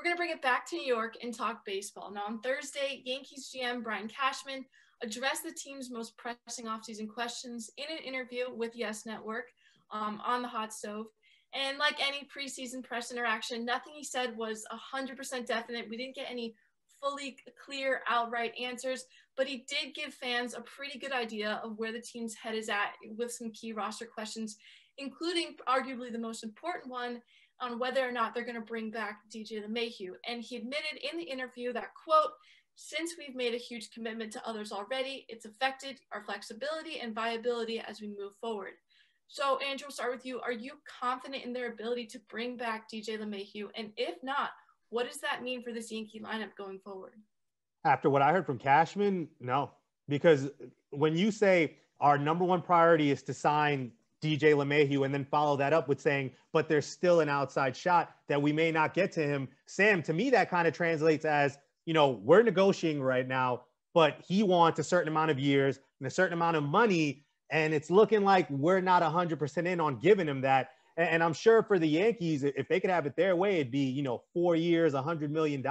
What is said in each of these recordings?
we're going to bring it back to New York and talk baseball. Now, on Thursday, Yankees GM Brian Cashman addressed the team's most pressing offseason questions in an interview with Yes Network on the hot stove. And like any preseason press interaction, nothing he said was 100% definite. We didn't get any fully clear, outright answers, but he did give fans a pretty good idea of where the team's head is at with some key roster questions, including arguably the most important one on whether or not they're going to bring back DJ LeMahieu. And he admitted in the interview that, quote, "Since we've made a huge commitment to others already, it's affected our flexibility and viability as we move forward." So, Andrew, we'll start with you. Are you confident in their ability to bring back DJ LeMahieu? And if not, what does that mean for this Yankee lineup going forward? After what I heard from Cashman, no. Because when you say our number one priority is to sign DJ LeMahieu and then follow that up with saying, but there's still an outside shot that we may not get to him, Sam, to me, that kind of translates as, we're negotiating right now, but he wants a certain amount of years and a certain amount of money. And it's looking like we're not 100% in on giving him that. And I'm sure for the Yankees, if they could have it their way, it'd be, 4 years, $100 million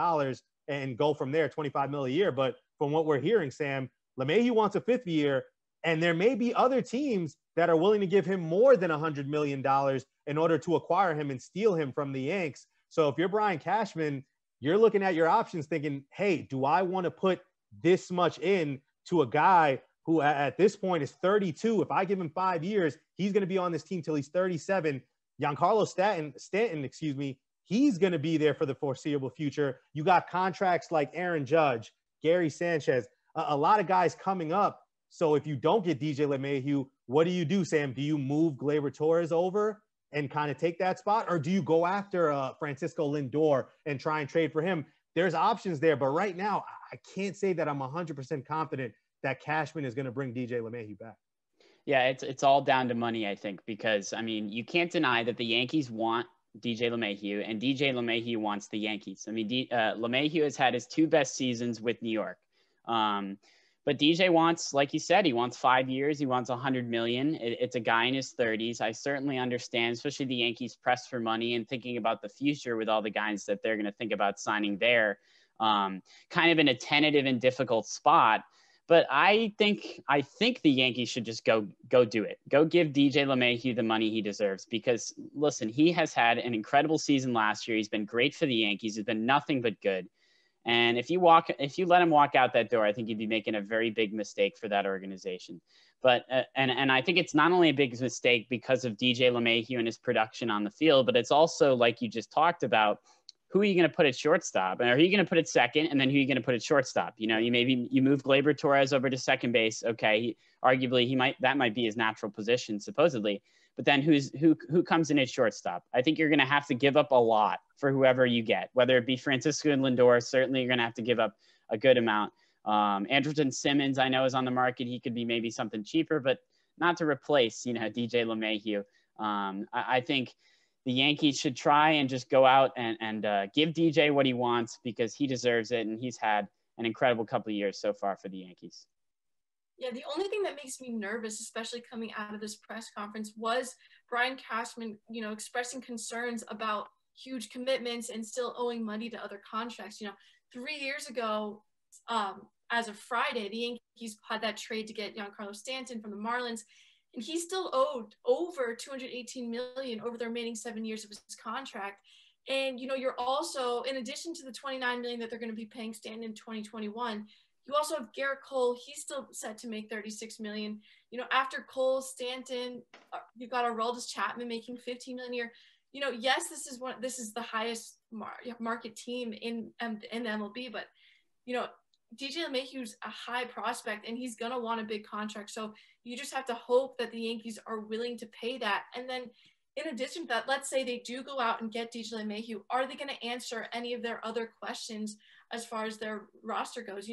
and go from there, $25 million a year. But from what we're hearing, Sam, LeMahieu wants a 5th year, and there may be other teams that are willing to give him more than $100 million in order to acquire him and steal him from the Yanks. So if you're Brian Cashman, you're looking at your options thinking, hey, do I want to put this much in to a guy who at this point is 32. If I give him 5 years, he's going to be on this team till he's 37. Giancarlo Stanton, he's going to be there for the foreseeable future. You got contracts like Aaron Judge, Gary Sanchez, a lot of guys coming up. So if you don't get DJ LeMahieu, what do you do, Sam? Do you move Gleyber Torres over and kind of take that spot? Or do you go after Francisco Lindor and try and trade for him? There's options there. But right now, I can't say that I'm 100% confident that Cashman is going to bring DJ LeMahieu back. Yeah, it's all down to money, I think, because, you can't deny that the Yankees want DJ LeMahieu and DJ LeMahieu wants the Yankees. LeMahieu has had his 2 best seasons with New York. But DJ wants, like you said, he wants 5 years. He wants $100 million. It's a guy in his 30s. I certainly understand, especially the Yankees pressed for money and thinking about the future with all the guys that they're going to think about signing there, kind of in a tentative and difficult spot. But I think the Yankees should just go do it. Go give DJ LeMahieu the money he deserves because, listen, he has had an incredible season last year. He's been great for the Yankees. He's been nothing but good. And if you let him walk out that door, I think you'd be making a very big mistake for that organization. But and I think it's not only a big mistake because of DJ LeMahieu and his production on the field, but it's also, like you just talked about, who are you going to put at shortstop? And are you going to put at second? And then who are you going to put at shortstop? You move Gleyber Torres over to second base. Okay. Arguably that might be his natural position, supposedly, but then who comes in at shortstop? I think you're going to have to give up a lot for whoever you get, whether it be Francisco and Lindor. Certainly you're going to have to give up a good amount. Andrelton Simmons, I know, is on the market. He could be maybe something cheaper, but not to replace, DJ LeMahieu. I think the Yankees should try and just go out and give DJ what he wants because he deserves it. And he's had an incredible couple of years so far for the Yankees. Yeah, the only thing that makes me nervous, especially coming out of this press conference, was Brian Cashman, expressing concerns about huge commitments and still owing money to other contracts. 3 years ago, as of Friday, the Yankees had that trade to get Giancarlo Stanton from the Marlins. And he still owed over $218 million over the remaining 7 years of his contract. And, you're also, in addition to the $29 million that they're going to be paying Stanton in 2021, you also have Garrett Cole. He's still set to make $36 million. After Cole, Stanton, you've got Aroldis Chapman making $15 million a year. Yes, this is the highest market team in the MLB, but, DJ LeMahieu's a high prospect and he's going to want a big contract. So you just have to hope that the Yankees are willing to pay that. And then in addition to that, let's say they do go out and get DJ LeMahieu. Are they going to answer any of their other questions as far as their roster goes?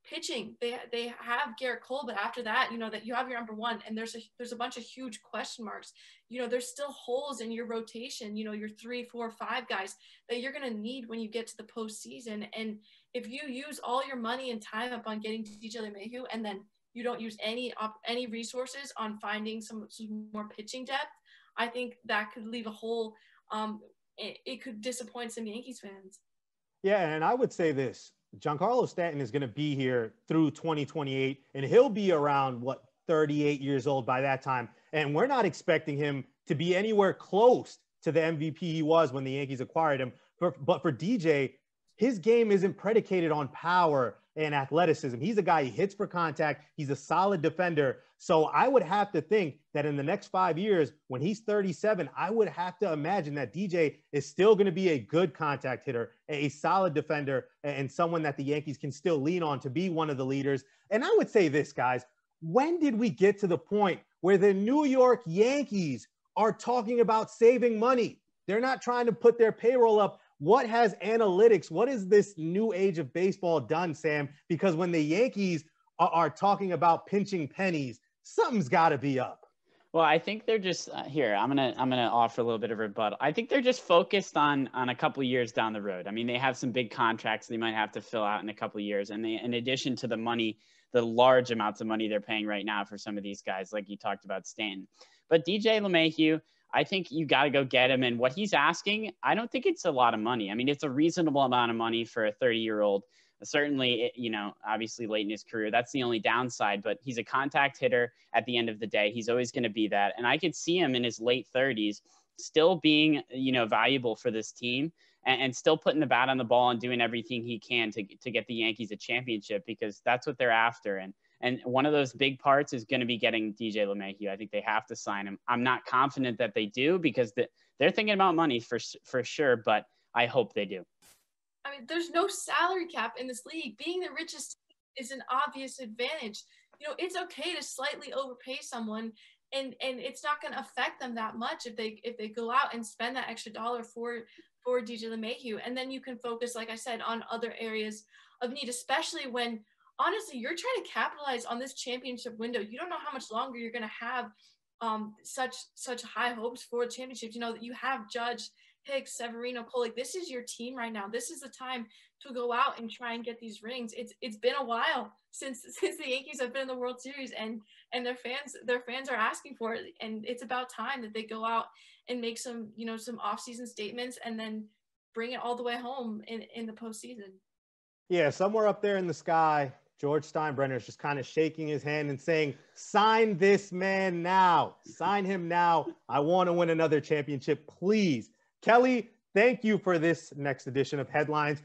Pitching, they have Garrett Cole, but after that, that you have your number one and there's a bunch of huge question marks. There's still holes in your rotation, your 3, 4, 5 guys that you're going to need when you get to the postseason. And if you use all your money and time up on getting DJ LeMahieu and then you don't use any resources on finding some more pitching depth, I think that could leave a hole. It could disappoint some Yankees fans. Yeah, and I would say this. Giancarlo Stanton is going to be here through 2028, and he'll be around, 38 years old by that time. And we're not expecting him to be anywhere close to the MVP he was when the Yankees acquired him. But for DJ, his game isn't predicated on power and athleticism. He's a guy, he hits for contact. He's a solid defender. So I would have to think that in the next 5 years, when he's 37, I would have to imagine that DJ is still going to be a good contact hitter, a solid defender, and someone that the Yankees can still lean on to be one of the leaders. And I would say this, guys, when did we get to the point where the New York Yankees are talking about saving money? They're not trying to put their payroll up. What has analytics, what is this new age of baseball done, Sam? Because when the Yankees are talking about pinching pennies, something's got to be up. Well, I think they're just here. I'm gonna offer a little bit of rebuttal. I think they're just focused on a couple of years down the road. I mean, they have some big contracts they might have to fill out in a couple of years, and they, in addition to the money, the large amounts of money they're paying right now for some of these guys, like you talked about Stanton. But DJ LeMahieu, I think you got to go get him. And what he's asking, I don't think it's a lot of money. I mean, it's a reasonable amount of money for a 30-year-old. Certainly, obviously late in his career, that's the only downside, but he's a contact hitter at the end of the day. He's always going to be that. And I could see him in his late 30s still being, valuable for this team and still putting the bat on the ball and doing everything he can to get the Yankees a championship, because that's what they're after. And one of those big parts is going to be getting DJ LeMahieu. I think they have to sign him. I'm not confident that they do, because they're thinking about money for sure, but I hope they do. I mean, there's no salary cap in this league. Being the richest is an obvious advantage. It's okay to slightly overpay someone, and it's not going to affect them that much if they go out and spend that extra dollar for DJ LeMahieu. And then you can focus, like I said, on other areas of need, especially when, honestly, you're trying to capitalize on this championship window. You don't know how much longer you're going to have such high hopes for a championship. That you have Judge, Hicks, Severino, Cole. Like, this is your team right now. This is the time to go out and try and get these rings. It's been a while since the Yankees have been in the World Series, and their fans are asking for it. And it's about time that they go out and make some offseason statements and then bring it all the way home in the postseason. Yeah, somewhere up there in the sky, George Steinbrenner is just kind of shaking his hand and saying, sign this man now. Sign him now. I want to win another championship, please. Kelly, thank you for this next edition of Headlines.